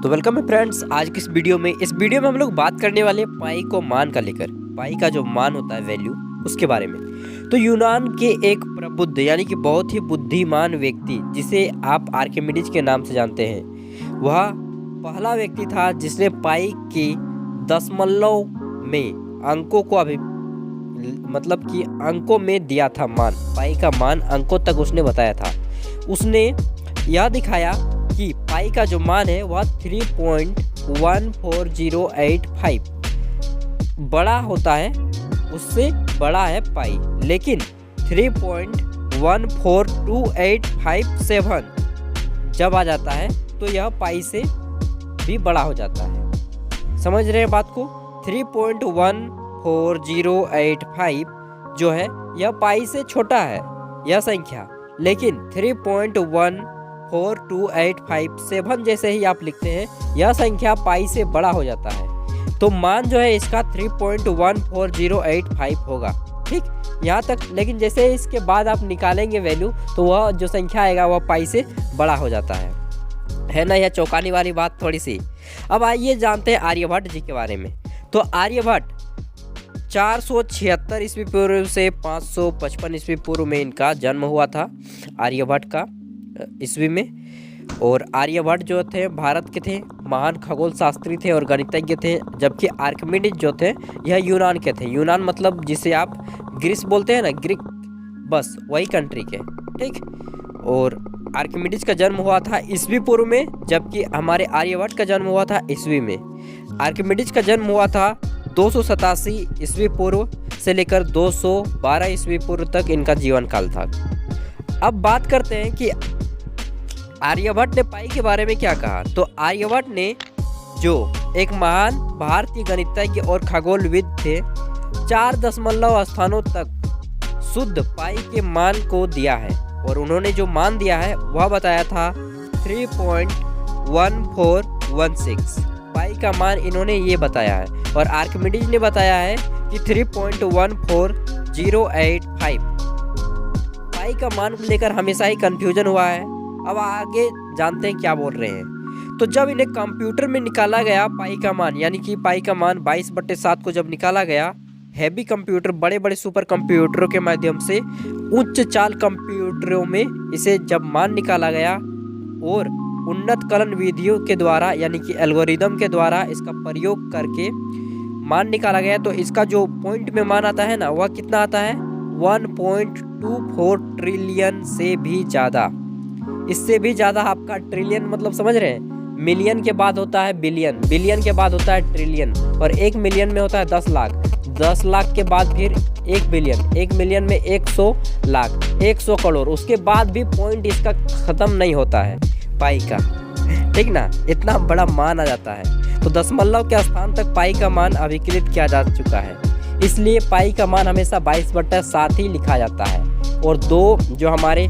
तो वेलकम है फ्रेंड्स, आज की इस वीडियो में हम लोग बात करने वाले पाई को मान का लेकर, पाई का जो मान होता है वैल्यू, उसके बारे में। तो यूनान के एक प्रबुद्ध यानी कि बहुत ही बुद्धिमान व्यक्ति जिसे आप आर्किमिडीज के नाम से जानते हैं, वह पहला व्यक्ति था जिसने पाई के दशमलव में अंकों को मतलब कि अंकों में दिया था मान। पाई का मान अंकों तक उसने बताया था। उसने यह दिखाया कि पाई का जो मान है वह 3.14085 बड़ा होता है, उससे बड़ा है पाई, लेकिन 3.14287 जब आ जाता है तो यह पाई से भी बड़ा हो जाता है। समझ रहे हैं बात को? 3.14085 जो है यह पाई से छोटा है यह संख्या, लेकिन 3.14287 जैसे ही आप लिखते हैं यह संख्या पाई से बड़ा हो जाता है। तो मान जो है इसका 3.14085 होगा, ठीक यहाँ तक। लेकिन जैसे इसके बाद आप निकालेंगे वैल्यू तो वह जो संख्या आएगा वह पाई से बड़ा हो जाता है ना। यह चौंकाने वाली बात थोड़ी सी। अब आइए जानते हैं आर्यभट्ट जी के बारे में। तो आर्यभट्ट 476 ईस्वी पूर्व से 555 ईस्वी पूर्व में इनका जन्म हुआ था, आर्यभट्ट का ईस्वी में। और आर्यभट्ट जो थे भारत के थे, महान खगोल शास्त्री थे और गणितज्ञ थे, जबकि आर्किमिडीज जो थे यह यूनान के थे। यूनान मतलब जिसे आप ग्रीस बोलते हैं ना, ग्रीक, बस वही कंट्री के, ठीक। और आर्किमिडीज का जन्म हुआ था ईस्वी पूर्व में, जबकि हमारे आर्यभट्ट का जन्म हुआ था ईस्वी में। आर्किमिडीज का जन्म हुआ था 287 ईस्वी पूर्व से लेकर 212 ईस्वी पूर्व तक इनका जीवन काल था। अब बात करते हैं कि आर्यभट्ट ने पाई के बारे में क्या कहा। तो आर्यभट्ट ने, जो एक महान भारतीय गणितज्ञ और खगोलविद थे, 4 दशमलव स्थानों तक शुद्ध पाई के मान को दिया है। और उन्होंने जो मान दिया है वह बताया था 3.1416 पाई का मान इन्होंने ये बताया है। और आर्किमिडीज ने बताया है कि 3.14085 पाई का मान को लेकर हमेशा ही कंफ्यूजन हुआ है। अब आगे जानते हैं क्या बोल रहे हैं। तो जब इन्हें कंप्यूटर में निकाला गया पाई का मान, यानी कि पाई का मान 22/7 को जब निकाला गया, हैवी कंप्यूटर, बड़े बड़े सुपर कंप्यूटरों के माध्यम से, उच्च चाल कंप्यूटरों में इसे जब मान निकाला गया और उन्नत कलन विधियों के द्वारा यानी कि एल्गोरिदम के द्वारा इसका प्रयोग करके मान निकाला गया, तो इसका जो पॉइंट में मान आता है ना, वह कितना आता है 1.24 ट्रिलियन से भी ज़्यादा। इससे भी ज़्यादा आपका ट्रिलियन मतलब समझ रहे हैं, मिलियन के बाद होता है बिलियन, बिलियन के बाद होता है ट्रिलियन, और 1 मिलियन में होता है 10 लाख, 10 लाख के बाद फिर 1 बिलियन, 1 मिलियन में 100 लाख, 100 करोड़, उसके बाद भी पॉइंट इसका ख़त्म नहीं होता है पाई का, ठीक ना। इतना बड़ा मान आ जाता है। तो दशमलव के स्थान तक पाई का मान अभिकलित किया जा चुका है, इसलिए पाई का मान हमेशा 22/7 ही लिखा जाता है। और दो जो हमारे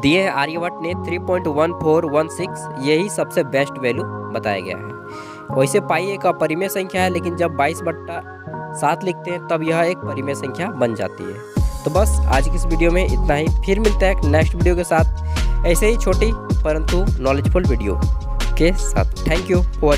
दिए हैं आर्यभट्ट ने 3.1416, यही सबसे बेस्ट वैल्यू बताया गया है। वैसे पाई एक अपरिमेय संख्या है, लेकिन जब 22/7 लिखते हैं तब यह एक परिमेय संख्या बन जाती है। तो बस आज की इस वीडियो में इतना ही। फिर मिलते हैं नेक्स्ट वीडियो के साथ, ऐसे ही छोटी परंतु नॉलेजफुल वीडियो के साथ। Thank you for watching.